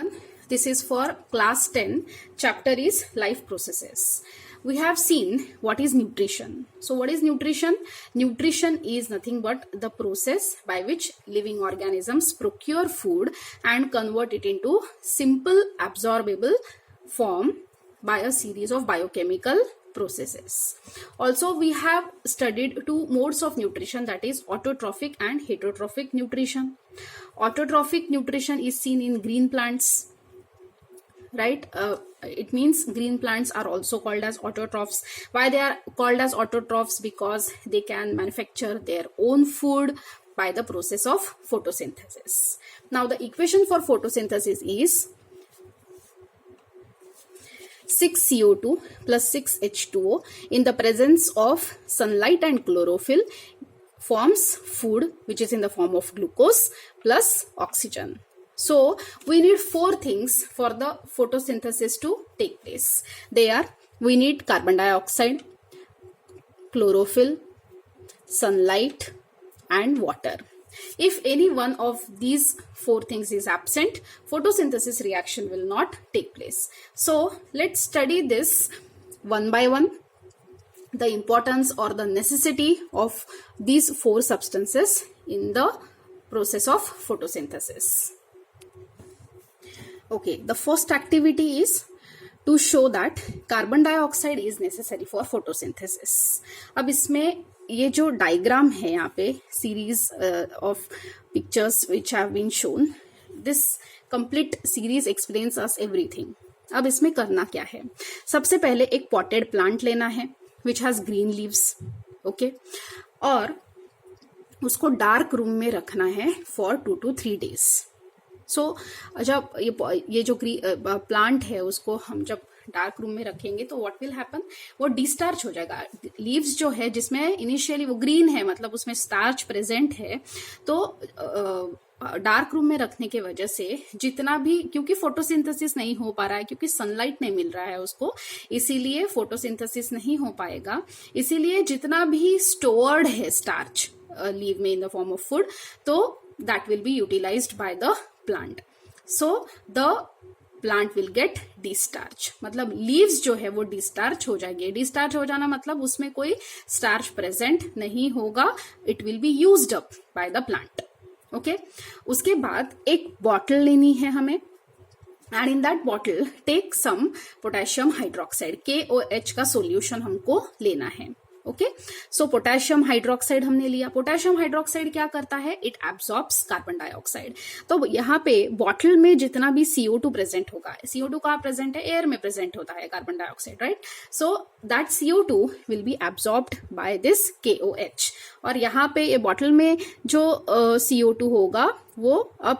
everyone. This is for class 10. Chapter is life processes. We have seen what is nutrition. So what is nutrition? Nutrition is nothing but the process by which living organisms procure food and convert it into simple absorbable form by a series of biochemical processes. Also, we have studied two modes of nutrition, that is autotrophic and heterotrophic nutrition. Autotrophic nutrition is seen in green plants, right? It means green plants are also called as autotrophs. Why they are called as autotrophs? Because they can manufacture their own food by the process of photosynthesis. Now the equation for photosynthesis is 6CO2 plus 6H2O in the presence of sunlight and chlorophyll forms food, which is in the form of glucose plus oxygen. So we need four things for the photosynthesis to take place. They are, we need carbon dioxide, chlorophyll, sunlight and water. If any one of these four things is absent, photosynthesis reaction will not take place. So let's study this one by one, the importance or the necessity of these four substances in the process of photosynthesis. Okay, the first activity is to show that carbon dioxide is necessary for photosynthesis. अब इसमें ये जो diagram है यहाँ पे series of pictures which have been shown, this complete series explains us everything. अब इसमें करना क्या है? सबसे पहले एक पॉटेड प्लांट लेना है which has green leaves, okay, और उसको डार्क रूम में रखना है फॉर 2 to 3 days. सो जब ये जो प्लांट है उसको हम जब डार्क रूम में रखेंगे तो व्हाट विल हैपन, वो डिस्टार्च हो जाएगा. लीव्स जो है जिसमें इनिशियली वो ग्रीन है, मतलब उसमें स्टार्च प्रेजेंट है, तो डार्क रूम में रखने के वजह से जितना भी, क्योंकि फोटोसिंथेसिस नहीं हो पा रहा है, क्योंकि सनलाइट नहीं मिल रहा है उसको, इसीलिए फोटोसिंथेसिस नहीं हो पाएगा. इसीलिए जितना भी स्टोर्ड है स्टार्च लीव में in the form of food, तो that will be utilized by the plant. So the plant will get destarch, मतलब लीव्स जो है वो डिस्टार्च हो जाएंगे. डिस्टार्च हो जाना मतलब उसमें कोई स्टार्च प्रेजेंट नहीं होगा. It will be used up by the plant. Okay, उसके बाद एक बॉटल लेनी है हमें, and in that bottle take some potassium hydroxide, KOH का सोल्यूशन हमको लेना है. ओके, सो पोटेशियम हाइड्रोक्साइड हमने लिया. पोटेशियम हाइड्रोक्साइड क्या करता है? It absorbs carbon dioxide. तो यहाँ पे बॉटल में जितना भी CO2 प्रेजेंट होगा, CO2 कहाँ प्रेजेंट है? एयर में प्रेजेंट होता है carbon dioxide, right? So that CO2 will be absorbed by this KOH. और यहाँ पे ये बॉटल में जो CO2 होगा वो अब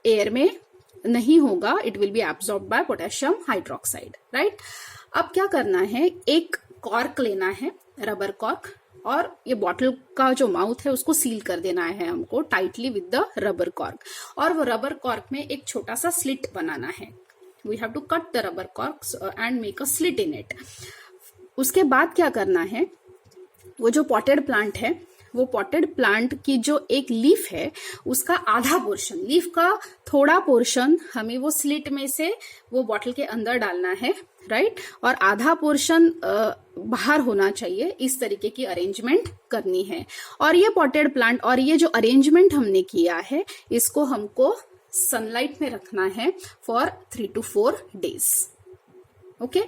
एयर में नहीं होगा, it will be absorbed by potassium hydroxide, right? अब क्या करना है, एक कॉर्क लेना है, रबर कॉर्क, और ये बॉटल का जो माउथ है उसको सील कर देना है हमको tightly with the rubber cork. और वो रबर कॉर्क में एक छोटा सा स्लिट बनाना है. We have to cut the rubber cork and make a slit in it. उसके बाद क्या करना है, वो जो पॉटेड प्लांट है, वो पॉटेड प्लांट की जो एक लीफ है उसका आधा पोर्शन, लीफ का थोड़ा पोर्शन हमें वो स्लिट में से वो बॉटल के अंदर डालना है, राइट? और आधा पोर्शन बाहर होना चाहिए. इस तरीके की अरेंजमेंट करनी है. और ये पॉटेड प्लांट और ये जो अरेंजमेंट हमने किया है, इसको हमको सनलाइट में रखना है for 3 to 4 days. Okay,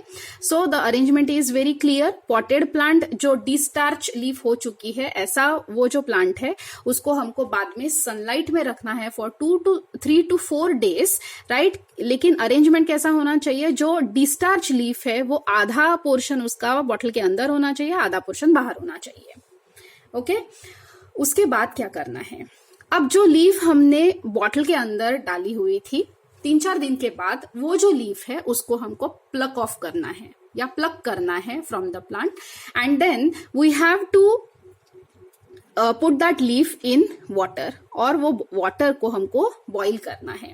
so the arrangement is very clear. Potted plant जो डिस्टार्च लीफ हो चुकी है, ऐसा वो जो प्लांट है उसको हमको बाद में सनलाइट में रखना है फॉर 3 to 4 days, राइट? लेकिन अरेंजमेंट कैसा होना चाहिए, जो डिस्टार्च लीफ है वो आधा पोर्शन उसका बॉटल के अंदर होना चाहिए, आधा पोर्शन बाहर होना चाहिए. ओके, उसके बाद क्या करना है, अब जो लीफ हमने बॉटल के अंदर डाली हुई थी, 3-4 दिन के बाद वो जो लीफ है उसको हमको प्लक ऑफ करना है या प्लक करना है from the plant, and then we have to put that leaf in water, और वो वाटर को हमको बॉईल करना है.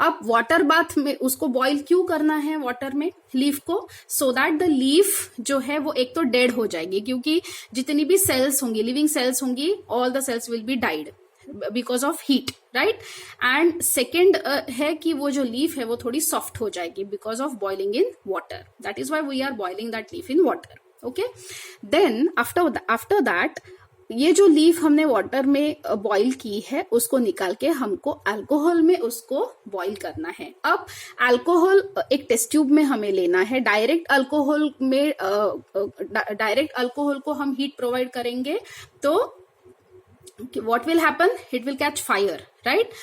अब वाटर बाथ में उसको बॉईल क्यों करना है वाटर में लीफ को? सो दैट द लीफ जो है वो एक तो डेड हो जाएगी, क्योंकि जितनी भी सेल्स होंगी, लिविंग सेल्स होंगी, all the cells will be died, because of heat, right. And second है कि वो जो लीफ है वो थोड़ी सॉफ्ट हो जाएगी because of boiling in water, that is why we are boiling that leaf in water, okay. Then after that ये जो लीफ हमने वाटर में बॉईल की है उसको निकाल के हमको अल्कोहल में उसको बॉईल करना है। अब अल्कोहल एक टेस्ट ट्यूब में हमें लेना है। डायरेक्ट अल्कोहल को हम हीट प्रोवाइड करेंगे तो what will happen, it will catch fire, right?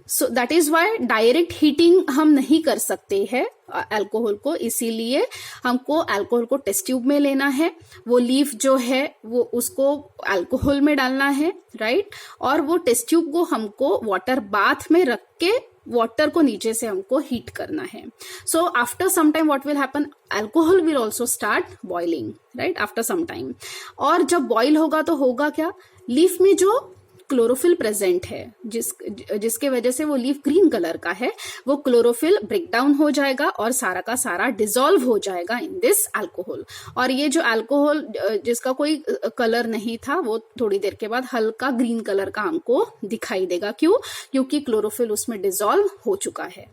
So that is why direct heating हम नहीं कर सकते हैं अल्कोहल को, इसीलिए हमको अल्कोहल को टेस्ट ट्यूब में लेना है। वो लीफ जो है वो उसको अल्कोहल में डालना है, राइट। और वो टेस्ट ट्यूब को हमको वाटर बाथ में रख के वाटर को नीचे से हमको हीट करना है। So after some time what will happen, alcohol will also start boiling, right, after some time. और जब बॉइल होगा तो होगा क्या, लीफ में जो क्लोरोफिल प्रेजेंट है जिसके वजह से वो लीफ ग्रीन कलर का है, वो क्लोरोफिल ब्रेक डाउन हो जाएगा और सारा का सारा डिसॉल्व हो जाएगा इन दिस अल्कोहल। और ये जो अल्कोहल जिसका कोई कलर नहीं था वो थोड़ी देर के बाद हल्का ग्रीन कलर का हमको दिखाई देगा। क्यों? क्योंकि क्लोरोफिल उसमें डिसॉल्व हो चुका है।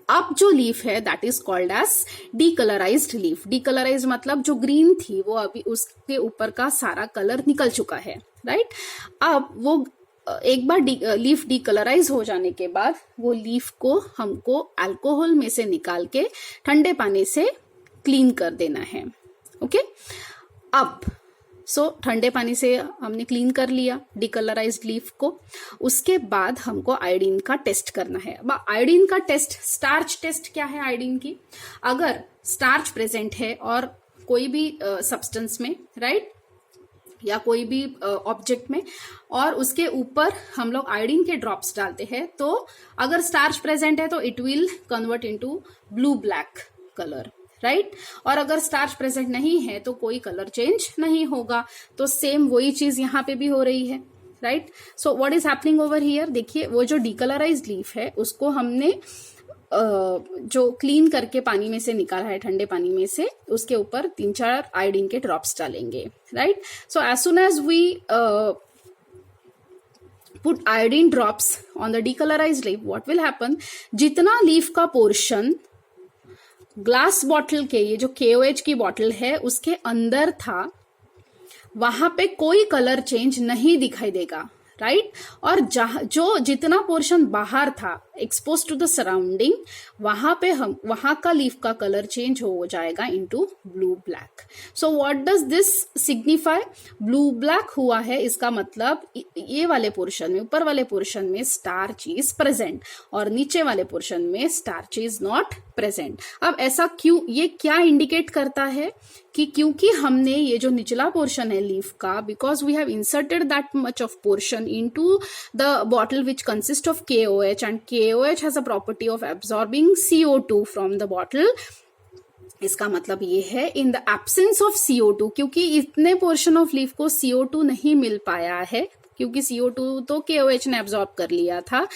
अब जो लीफ है that is called as decolourised leaf. Decolourised मतलब जो ग्रीन थी वो अभी उसके ऊपर का सारा कलर निकल चुका है, राइट। अब वो एक बार लीफ डीकलराइज हो जाने के बाद वो लीफ को हमको अल्कोहल में से निकाल के ठंडे पानी से क्लीन कर देना है, ओके। अब ठंडे पानी से हमने क्लीन कर लिया डीकलराइज्ड लीफ को। उसके बाद हमको आयोडीन का टेस्ट करना है। अब आयोडीन का टेस्ट, स्टार्च टेस्ट क्या है आयोडीन की, अगर स्टार्च प्रेजेंट है और कोई भी सब्सटेंस में, राइट, या कोई भी ऑब्जेक्ट में, और उसके ऊपर हम लोग आयोडीन के ड्रॉप्स डालते हैं, तो अगर स्टार्च प्रेजेंट है तो it will convert into blue black colour, right. और अगर स्टार्च प्रेजेंट नहीं है तो कोई कलर चेंज नहीं होगा। तो सेम वही चीज यहाँ पे भी हो रही है, right. So what is happening over here, देखिए वो जो डीकलराइज्ड लीफ है उसको हमने जो क्लीन करके पानी में से निकाला है, ठंडे पानी में से, उसके ऊपर 3-4 आयोडीन के ड्रॉप्स डालेंगे, right. So as soon as we put iodine drops on the decolorized leaf, what will happen, जितना लीफ का पोर्शन ग्लास बॉटल के, ये जो KOH की बॉटल है उसके अंदर था, वहां पे कोई कलर चेंज नहीं दिखाई देगा, राइट। और जो जितना पोर्शन बाहर था एक्सपोज टू द सराउंडिंग, वहां पे हम वहां का लीफ का कलर चेंज हो जाएगा into blue black. So what does this signify, blue black हुआ है, इसका मतलब ये वाले पोर्शन में, ऊपर वाले पोर्शन में स्टार्च इज प्रेजेंट और नीचे वाले पोर्शन में स्टार्च इज नॉट प्रेजेंट। अब ऐसा क्यों, ये क्या इंडिकेट करता है कि क्योंकि हमने ये जो निचला पोर्शन है लीफ का, because we have inserted that much of portion into the bottle which consist of KOH and KOH has a property of absorbing CO2 from the bottle। इसका मतलब ये है in the absence of CO2, क्योंकि इतने portion of leaf को CO2 नहीं मिल पाया है, क्योंकि CO2 तो KOH ने एब्जॉर्ब कर लिया था,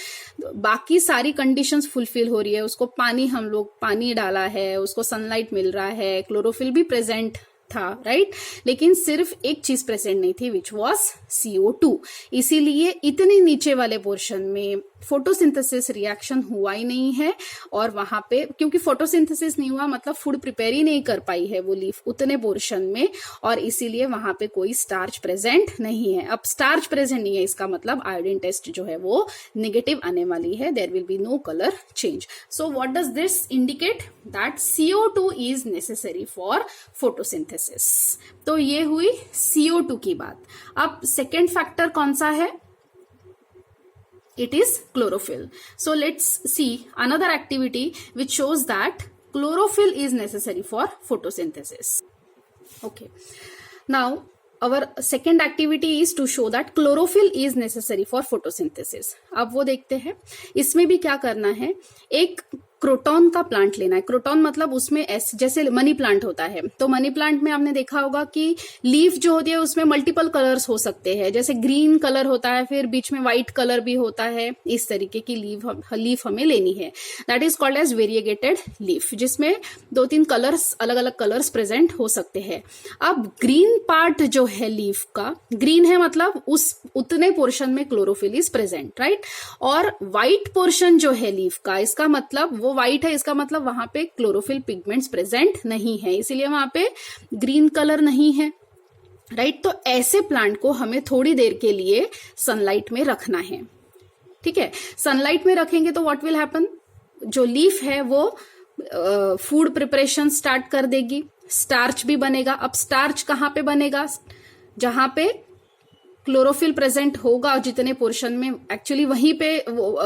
बाकी सारी कंडीशंस फुलफिल हो रही है। उसको पानी, हम लोग पानी डाला है, उसको सनलाइट मिल रहा है, क्लोरोफिल भी प्रेजेंट था, राइट, लेकिन सिर्फ एक चीज प्रेजेंट नहीं थी विच वॉज CO2। इसीलिए इतने नीचे वाले पोर्शन में फोटोसिंथेसिस रिएक्शन हुआ ही नहीं है, और वहां पे क्योंकि फोटोसिंथेसिस नहीं हुआ मतलब फूड प्रिपेयर ही नहीं कर पाई है वो लीफ उतने पोर्शन में, और इसीलिए वहां पे कोई स्टार्च प्रेजेंट नहीं है। अब स्टार्च प्रेजेंट नहीं है, इसका मतलब आयोडीन टेस्ट जो है वो नेगेटिव आने वाली है, there will be no colour change. So what does this indicate, that CO2 is necessary for photosynthesis. तो ये हुई CO2 की बात। अब सेकेंड फैक्टर कौन सा है, it is chlorophyll. So let's see another activity which shows that chlorophyll is necessary for photosynthesis. Okay, now our second activity is to show that chlorophyll is necessary for photosynthesis. अब वो देखते हैं इसमें भी क्या करना है। एक क्रोटॉन का प्लांट लेना है। क्रोटॉन मतलब उसमें जैसे मनी प्लांट होता है, तो मनी प्लांट में आपने देखा होगा कि लीफ जो होती है उसमें मल्टीपल कलर्स हो सकते हैं, जैसे ग्रीन कलर होता है, फिर बीच में व्हाइट कलर भी होता है। इस तरीके की लीफ हमें लेनी है, that is called as variegated leaf, जिसमें 2-3 कलर्स, अलग अलग कलर्स प्रेजेंट हो सकते हैं। अब ग्रीन पार्ट जो है लीफ का, ग्रीन है मतलब उतने पोर्शन में क्लोरोफिल इज प्रेजेंट, राइट। और व्हाइट पोर्शन जो है लीफ का, इसका मतलब वो व्हाइट है, इसका मतलब वहां पे क्लोरोफिल पिगमेंट्स प्रेजेंट नहीं है, इसीलिए वहां पे ग्रीन कलर नहीं है, राइट। तो ऐसे प्लांट को हमें थोड़ी देर के लिए सनलाइट में रखना है, ठीक है। सनलाइट में रखेंगे तो व्हाट विल हैपन, जो लीफ है वो फूड प्रिपरेशन स्टार्ट कर देगी, स्टार्च भी बनेगा। अब स्टार्च कहाँ पे बनेगा, जहां पे क्लोरोफिल प्रेजेंट होगा, और जितने पोर्शन में एक्चुअली वहीं पे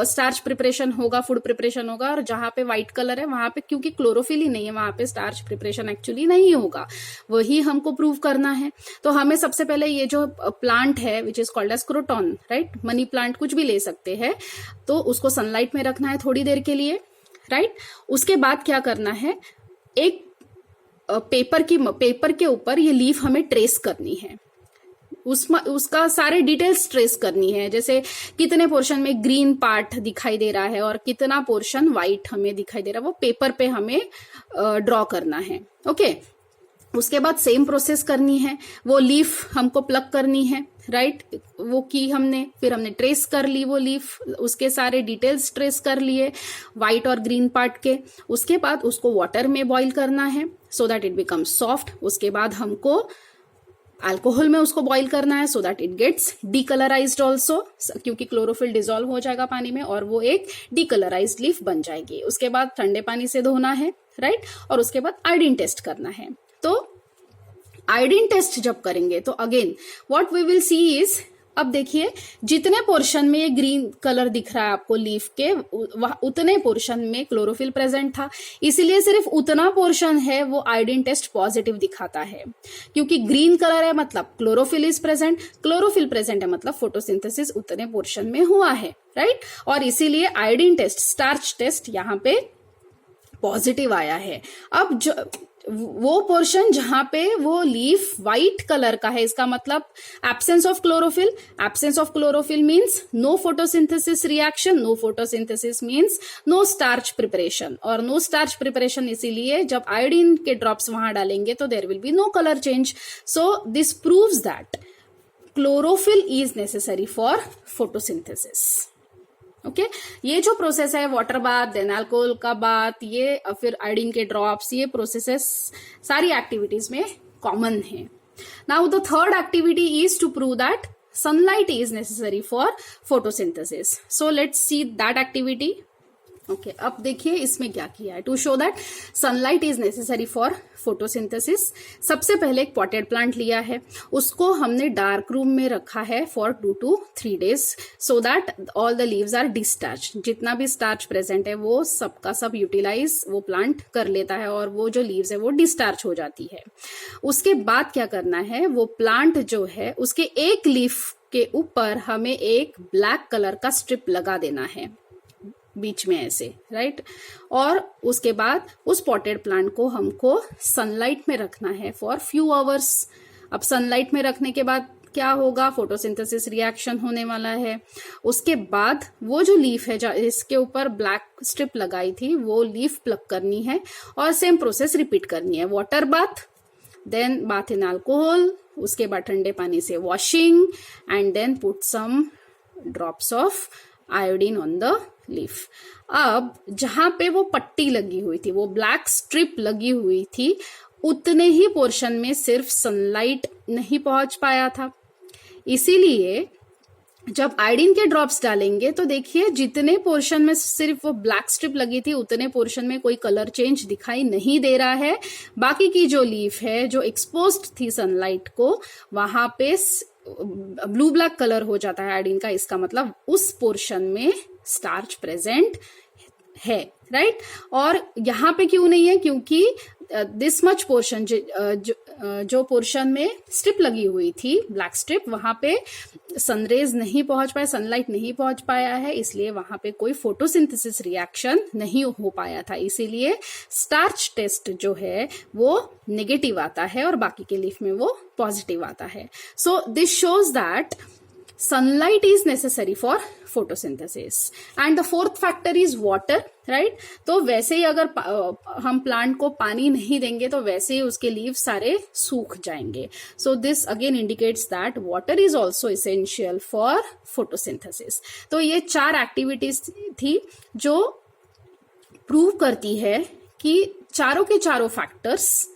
स्टार्च प्रिपरेशन होगा, फूड प्रिपरेशन होगा। और जहां पे व्हाइट कलर है वहां पे क्योंकि क्लोरोफिल ही नहीं है, वहां पे स्टार्च प्रिपरेशन एक्चुअली नहीं होगा, वही हमको प्रूव करना है। तो हमें सबसे पहले ये जो प्लांट है which is called as croton, right, money plant कुछ भी ले सकते हैं, तो उसको सनलाइट में रखना है थोड़ी देर के लिए, राइट। उसके बाद क्या करना है, एक पेपर के ऊपर ये लीफ हमें ट्रेस करनी है, उसका सारे डिटेल्स ट्रेस करनी है, जैसे कितने पोर्शन में ग्रीन पार्ट दिखाई दे रहा है और कितना पोर्शन व्हाइट हमें दिखाई दे रहा है, वो पेपर पे हमें ड्रॉ करना है, ओके। उसके बाद सेम प्रोसेस करनी है, वो लीफ हमको प्लग करनी है, राइट। वो की हमने, फिर हमने ट्रेस कर ली वो लीफ, उसके सारे डिटेल्स ट्रेस कर लिए व्हाइट और ग्रीन पार्ट के। उसके बाद उसको वाटर में बॉईल करना है so that it become soft. उसके बाद हमको अल्कोहल में उसको बॉईल करना है so that it gets decolourised also, क्योंकि क्लोरोफिल डिसॉल्व हो जाएगा पानी में और वो एक डीकलराइज्ड लीफ बन जाएगी। उसके बाद ठंडे पानी से धोना है, राइट। और उसके बाद आयोडीन टेस्ट करना है। तो आयोडीन टेस्ट जब करेंगे तो again what we will see is, अब देखिए जितने पोर्शन में ये ग्रीन कलर दिख रहा है आपको लीफ के, उतने पोर्शन में क्लोरोफिल प्रेजेंट था, इसीलिए सिर्फ उतना पोर्शन है वो आयोडीन टेस्ट पॉजिटिव दिखाता है, क्योंकि ग्रीन कलर है मतलब chlorophyll is present, chlorophyll present है मतलब फोटोसिंथेसिस उतने पोर्शन में हुआ है, राइट। और इसीलिए आयोडीन टेस्ट, स्टार्च टेस्ट यहाँ पे पॉजिटिव आया है। अब वो पोर्शन जहां पे वो लीफ व्हाइट कलर का है, इसका मतलब absence of chlorophyll, absence of chlorophyll means no photosynthesis reaction, no photosynthesis means no starch preparation, और नो स्टार्च प्रिपरेशन इसीलिए जब आयोडीन के ड्रॉप्स वहां डालेंगे तो there will be no colour change. So this proves that chlorophyll is necessary for photosynthesis, okay. ये जो process है, वाटर बाथ, देन अल्कोहल का बाथ, ये फिर आयोडीन के ड्रॉप्स, ये प्रोसेसेस सारी एक्टिविटीज में कॉमन है। Now the third activity is to prove that sunlight is necessary for photosynthesis. So let's see that activity, okay. अब देखिए इसमें क्या किया है, to show that sunlight is necessary for photosynthesis. सबसे पहले एक पॉटेड प्लांट लिया है, उसको हमने डार्क रूम में रखा है for 2 to 3 days so that all the leaves are discharge, जितना भी स्टार्च प्रेजेंट है वो सबका सब यूटिलाइज वो प्लांट कर लेता है और वो जो लीव्स है वो डिस्चार्ज हो जाती है। उसके बाद क्या करना है, वो प्लांट जो है उसके एक लीफ के ऊपर हमें एक ब्लैक कलर का स्ट्रिप लगा देना है बीच में ऐसे, राइट। और उसके बाद उस पॉटेड प्लांट को हमको सनलाइट में रखना है फॉर फ्यू आवर्स। अब सनलाइट में रखने के बाद क्या होगा, फोटोसिंथेसिस रिएक्शन होने वाला है। उसके बाद वो जो लीफ है इसके ऊपर ब्लैक स्ट्रिप लगाई थी वो लीफ प्लग करनी है और सेम प्रोसेस रिपीट करनी है। Water bath, then bath in alcohol, उसके बाद ठंडे पानी से washing and then put some drops of iodine on the leaf. अब जहां पे वो पट्टी लगी हुई थी, वो ब्लैक स्ट्रिप लगी हुई थी, उतने ही पोर्शन में सिर्फ सनलाइट नहीं पहुंच पाया था, इसीलिए जब आयोडीन के ड्रॉप्स डालेंगे तो देखिए जितने पोर्शन में सिर्फ वो ब्लैक स्ट्रिप लगी थी उतने पोर्शन में कोई कलर चेंज दिखाई नहीं दे रहा है। बाकी की जो लीफ है जो एक्सपोज्ड थी सनलाइट को, वहां पे ब्लू ब्लैक कलर हो जाता है आयोडीन का, इसका मतलब उस पोर्शन में स्टार्च प्रेजेंट है, राइट। और यहाँ पे क्यों नहीं है, क्योंकि दिस मच पोर्शन जो पोर्शन में स्ट्रिप लगी हुई थी, ब्लैक स्ट्रिप, वहां पे सनरेज नहीं पहुंच पाए, सनलाइट नहीं पहुंच पाया है, इसलिए वहां पे कोई फोटोसिंथेसिस रिएक्शन नहीं हो पाया था, इसीलिए स्टार्च टेस्ट जो है वो नेगेटिव आता है और बाकी के लीफ में वो पॉजिटिव आता है। So this shows that sunlight is necessary for photosynthesis and the fourth factor is water, right। तो वैसे ही अगर हम प्लांट को पानी नहीं देंगे तो वैसे ही उसके लीव सारे सूख जाएंगे। So this again indicates that water is also essential for photosynthesis. तो ये 4 एक्टिविटीज थी जो प्रूव करती है कि चारों के चारों factors,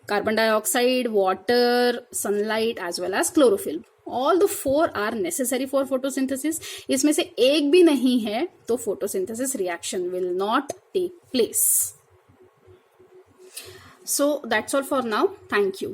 carbon dioxide, water, sunlight as well as chlorophyll, all the 4 are necessary for photosynthesis. इसमें से एक भी नहीं है तो photosynthesis reaction will not take place. So that's all for now. Thank you.